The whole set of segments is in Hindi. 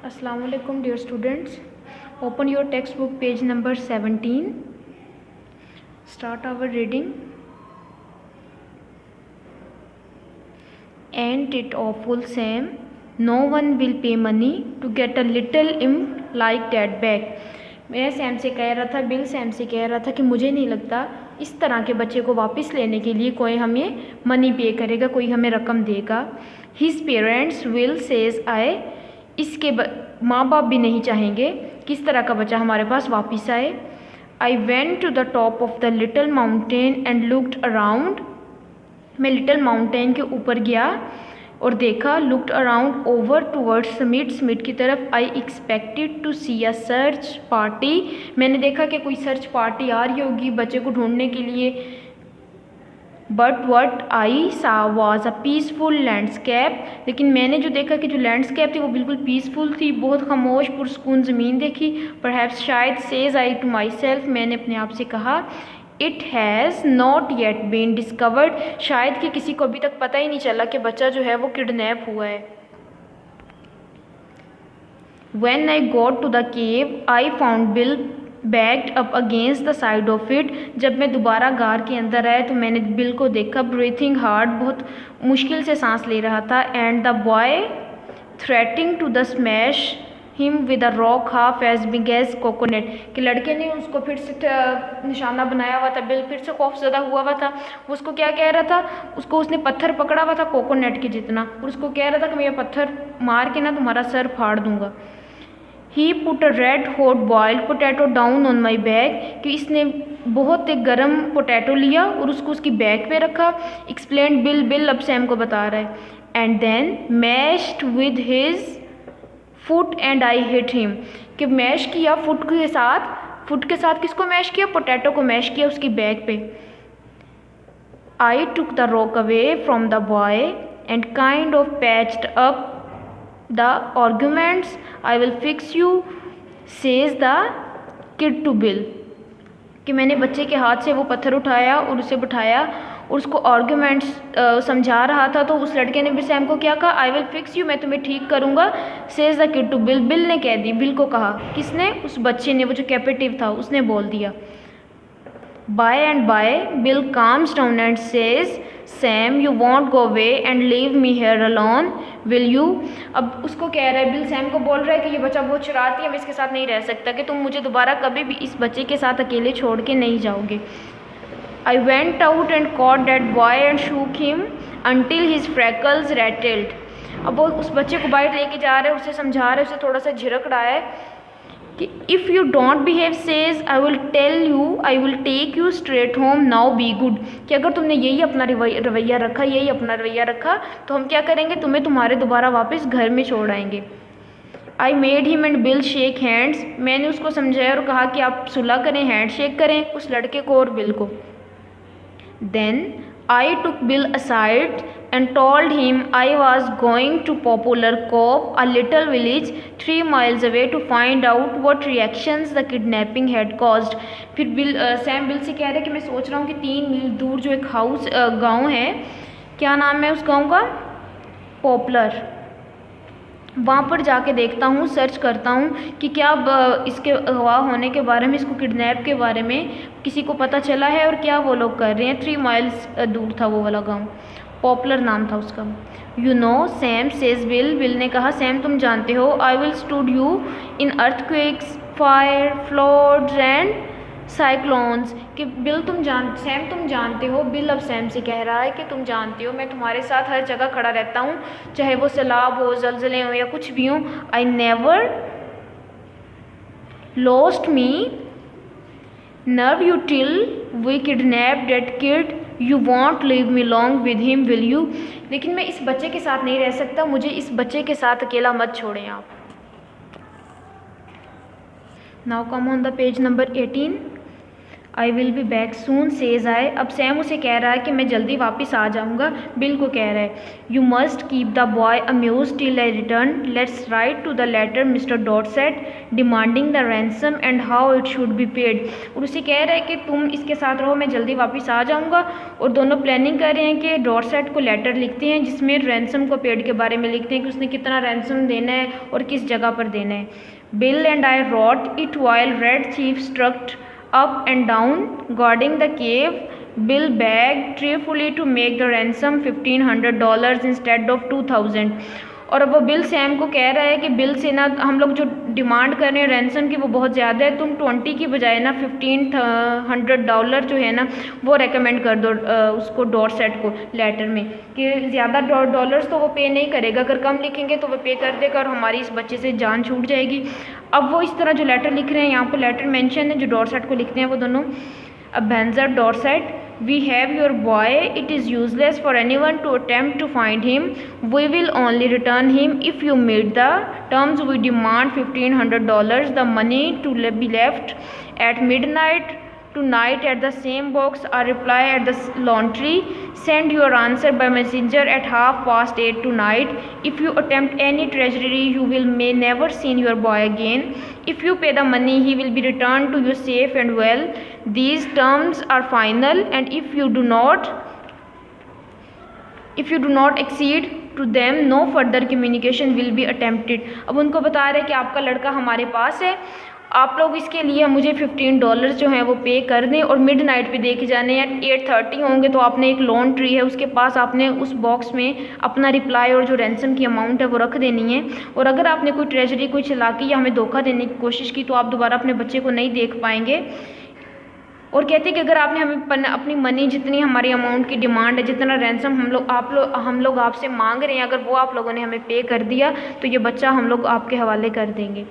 Assalamu alaikum dear students. Open your textbook page number 17. Start our reading. Ain't it awful, Sam? No one will pay money to get a little imp like that back. मैं सैम से कह रहा था, बिल सैम से कह रहा था कि मुझे नहीं लगता इस तरह के बच्चे को वापस लेने के लिए कोई हमें मनी पे करेगा, कोई हमें रकम देगा. His parents will says I. इसके माँ बाप भी नहीं चाहेंगे कि इस तरह का बच्चा हमारे पास वापस आए. I went to the top of the little mountain and looked around. मैं लिटिल माउंटेन के ऊपर गया और देखा. Looked around over towards summit, summit की तरफ. I expected to see a search party. मैंने देखा कि कोई सर्च पार्टी आ रही होगी बच्चे को ढूंढने के लिए. बट वट आई सा वॉज अ पीसफुल लैंडस्केप. लेकिन मैंने जो देखा कि जो लैंडस्केप थी वो बिल्कुल पीसफुल थी, बहुत खामोश पुरसकून ज़मीन देखी. परहैप्स शायद says I to myself, मैंने अपने आप से कहा. It has not yet been discovered. शायद कि किसी को अभी तक पता ही नहीं चला कि बच्चा जो है वो किडनैप हुआ है. When I got to the cave, I found Bill backed up against the side of it. जब मैं दोबारा गार के अंदर आया तो मैंने बिल को देखा. breathing hard, बहुत मुश्किल से सांस ले रहा था. and the boy threatening to the smash him with a rock half as big as coconut. कि लड़के ने उसको फिर से निशाना बनाया हुआ था. बिल फिर से खौफज़दा हुआ था. वो उसको क्या कह रहा था, उसको उसने पत्थर पकड़ा हुआ था कोकोनट के जितना, और उसको कह रहा था कि मैं ये पत्थर मार के ना तुम्हारा सर फाड़ दूंगा. He put a red hot boiled potato down on my back. कि इसने बहुत एक गर्म पोटैटो लिया और उसको उसकी बैक पे रखा. Explained बिल, बिल अब सैम को बता रहा है. And then mashed with his foot and I hit him. कि मैश किया फुट के साथ. फुट के साथ किसको मैश किया? पोटैटो को मैश किया उसकी बैक पे. I took the rock away from the boy and kind of patched up the arguments. I will fix you, says the kid to Bill. कि मैंने बच्चे के हाथ से वो पत्थर उठाया और उसे बिठाया और उसको आर्ग्यूमेंट्स समझा रहा था. तो उस लड़के ने भी सैम को क्या कहा? आई विल फिक्स यू, मैं तुम्हें ठीक करूँगा. Says the kid to Bill. Bill ने कह दी, बिल को कहा. किसने? उस बच्चे ने, वो जो कैपेटिव था उसने बोल दिया. By and by Bill comes down and says Sam you won't go away and leave me here alone will you. अब उसको कह रहा है, बिल सैम को बोल रहा है कि ये बच्चा बहुत शरारती है, मैं इसके साथ नहीं रह सकता, कि तुम मुझे दोबारा कभी भी इस बच्चे के साथ अकेले छोड़ के नहीं जाओगे. I went out and cot that boy and shook him until his freckles rattled. अब वो उस बच्चे को बाहर लेके जा रहे हैं, उसे समझा रहे हैं, उसे थोड़ा सा झिड़क रहा है कि if you don't behave says I will tell you, I will take you straight home, now be good. कि अगर तुमने यही अपना रवैया रखा, यही अपना रवैया रखा तो हम क्या करेंगे, तुम्हें तुम्हारे दोबारा वापस घर में छोड़ आएंगे. I made him and bill shake hands. मैंने उसको समझाया और कहा कि आप सुलह करें, हैंड शेक करें उस लड़के को और बिल को. Then I took Bill aside and told him I was going to Poplar Cove, a little village 3 miles away, to find out what reactions the kidnapping had caused. फिर सैम बिल से कह रहा है कि मैं सोच रहा हूँ कि 3 मील दूर जो एक गांव है, क्या नाम है उस गांव का? पॉपुलर. वहाँ पर जाके देखता हूँ, सर्च करता हूँ कि क्या इसके अगवा होने के बारे में, इसको किडनैप के बारे में किसी को पता चला है और क्या वो लोग कर रहे हैं. 3 माइल्स दूर था वो वाला गांव. पॉपुलर नाम था उसका. You know Sam says bill. Bill ने कहा, सैम तुम जानते हो. I will stood you in earthquakes, fire, floods and cyclones. कि बिल सैम तुम जानते हो. बिल अब सैम से कह रहा है कि तुम जानते हो मैं तुम्हारे साथ हर जगह खड़ा रहता हूँ, चाहे वो सैलाब हो, ज़लज़ले हो या कुछ भी हो. I never lost me nerve you till we kidnap that kid. You won't leave me long with him will you. लेकिन मैं इस बच्चे के साथ नहीं रह सकता, मुझे इस बच्चे के साथ अकेला मत छोड़ें आप. Now come on the page number 18. I will be back soon says I. अब सैम उसे कह रहा है कि मैं जल्दी वापस आ जाऊँगा। बिल को कह रहा है you must keep the boy amuse till I return, let's write to the letter mister Dorset demanding the ransom and how it should be paid. और उसे कह रहा है कि तुम इसके साथ रहो, मैं जल्दी वापस आ जाऊँगा। और दोनों प्लानिंग कर रहे हैं कि डॉर्सेट को लेटर लिखते हैं जिसमें रैंसम को पेड के बारे में लिखते हैं कि उसने कितना रैंसम देना है और किस जगह पर देना है। Bill and I wrote it while Red Chief struck up and down guarding the cave. Bill begged tearfully to make the ransom $1,500 instead of 2,000। और अब वो बिल सैम को कह रहा है कि बिल से ना हम लोग जो डिमांड कर रहे हैं रैंसम की वो बहुत ज़्यादा है, तुम 20 की बजाय ना $1,500 जो है ना वो रेकमेंड कर दो उसको डॉर्सेट को लेटर में, कि ज़्यादा डॉलर्स तो वो पे नहीं करेगा, अगर कम लिखेंगे तो वो पे कर देगा और हमारी इस बच्चे से जान छूट जाएगी। अब वो इस तरह जो लेटर लिख रहे हैं, यहाँ पर लेटर मेंशन है जो डॉर्सेट को लिखते हैं वो दोनों। Ebenezer Dorset, we have your boy. It is useless for anyone to attempt to find him. We will only return him if you meet the terms. We demand $1,500. The money to be left at midnight tonight at the same box. A reply at the laundry. Send your answer by messenger at 8:30 tonight. If you attempt any treachery, you will may never see your boy again. If you pay the money, he will be returned to you safe and well. These terms are final, and if you do not accede to them, no further communication will be attempted। अब उनको बता रहे हैं कि आपका लड़का हमारे पास है, आप लोग इसके लिए मुझे $15 जो हैं वो पे कर दें और मिडनाइट पे दे के जाने हैं। 8:30 होंगे तो आपने एक लॉन ट्री है उसके पास आपने उस बॉक्स में अपना रिप्लाई और जो रैंसम की अमाउंट है वो रख देनी है। और अगर आपने कोई ट्रेजरी, कोई चालाकी या हमें धोखा देने की कोशिश की तो आप दोबारा अपने बच्चे को नहीं देख पाएंगे। और कहते हैं कि अगर आपने हमें अपनी मनी, जितनी हमारी अमाउंट की डिमांड है, जितना रैंसम हम लोग आपसे मांग रहे हैं, अगर वो आप लोगों ने हमें पे कर दिया तो ये बच्चा हम लोग आपके हवाले कर देंगे।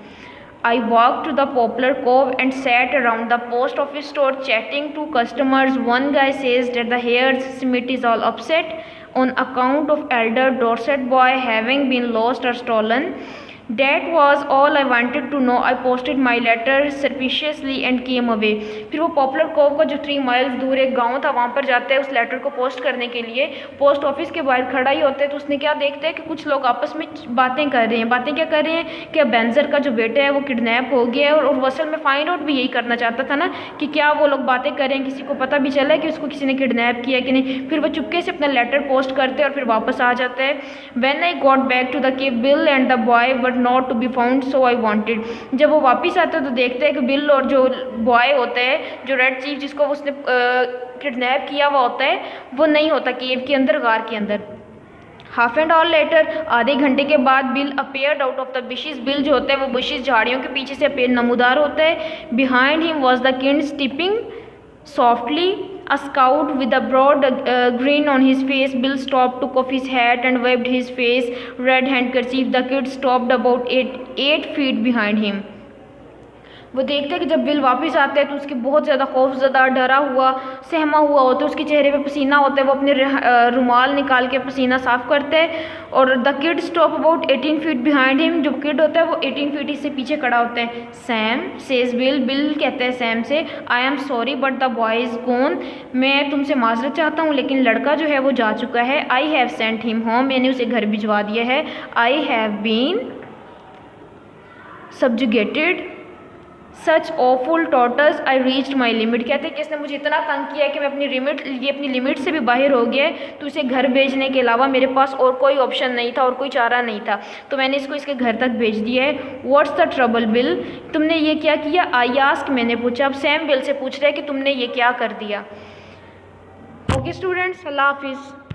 I walked to the Poplar Cove and sat around the post office store chatting to customers. One guy says that the Hare's Smith is all upset on account of elder Dorset boy having been lost or stolen. That was all I wanted to know. I posted my letter suspiciously and came away। फिर वो पॉपुलर कोव का जो 3 माइल्स दूर एक गांव था वहाँ पर जाता है उस लेटर को पोस्ट करने के लिए। पोस्ट ऑफिस के बाहर खड़ा ही होता है तो उसने क्या देखते हैं कि कुछ लोग आपस में बातें कर रहे हैं। बातें क्या कर रहे हैं कि बेंजर का जो बेटा है वो किडनैप हो गया है। और वो असल में फाइंड आउट भी यही करना चाहता था ना कि क्या वो लोग बातें कर रहे हैं, किसी को पता भी चला है कि उसको किसी ने किडनैप किया कि नहीं। फिर वो चुपके से अपना लेटर पोस्ट करते हैं और फिर वापस आ जाता है। When I got back to the cave Bill and the boy were not to be found so I wanted. जब वो वापस आता है तो देखते हैं कि बिल और जो बॉय होता है, जो रेड चीफ जिसको उसने किडनैप किया हुआ होता है, वो नहीं होता केव के अंदर, गार के अंदर। हाफ एंड आवर लेटर, आधे घंटे के बाद bill appeared out of the bushes. Bill जो होता है वो बुशेस, झाड़ियों के पीछे से अपेयर नमूदार होता है। Behind him was the kid stepping softly, a scout with a broad grin on his face. Bill stopped, took off his hat and wiped his face. Red handkerchief. The kid stopped about 8 feet behind him. वो देखते हैं कि जब बिल वापस आता है तो उसके बहुत ज़्यादा खौफज़दा, डरा हुआ, सहमा हुआ होता है, उसके चेहरे पे पसीना होता है। वो अपने रुमाल निकाल के पसीना साफ़ करते हैं। और the kid stop about 18 feet behind him. जो किड होता है वो 18 फीट इससे पीछे खड़ा होता है। Sam says bill. बिल कहता है सैम से, I am sorry but the boy is gone. मैं तुमसे माजरत चाहता हूँ लेकिन लड़का जो है वो जा चुका है। I have sent him home. मैंने उसे घर भिजवा दिया है। I have been subjugated such awful tortures I reached my limit. कहते हैं कि इसने मुझे इतना तंग किया कि मैं अपनी लिमिट से भी बाहर हो गया तो इसे घर भेजने के अलावा मेरे पास और कोई ऑप्शन नहीं था और कोई चारा नहीं था, तो मैंने इसको इसके घर तक भेज दिया है। व्हाट्स द ट्रबल बिल, तुमने ये क्या किया? आई आस्क, मैंने पूछा। अब सैम बिल से पूछ रहा है कि तुमने ये क्या कर दिया। ओके स्टूडेंट्स, अल्लाह हाफिज़।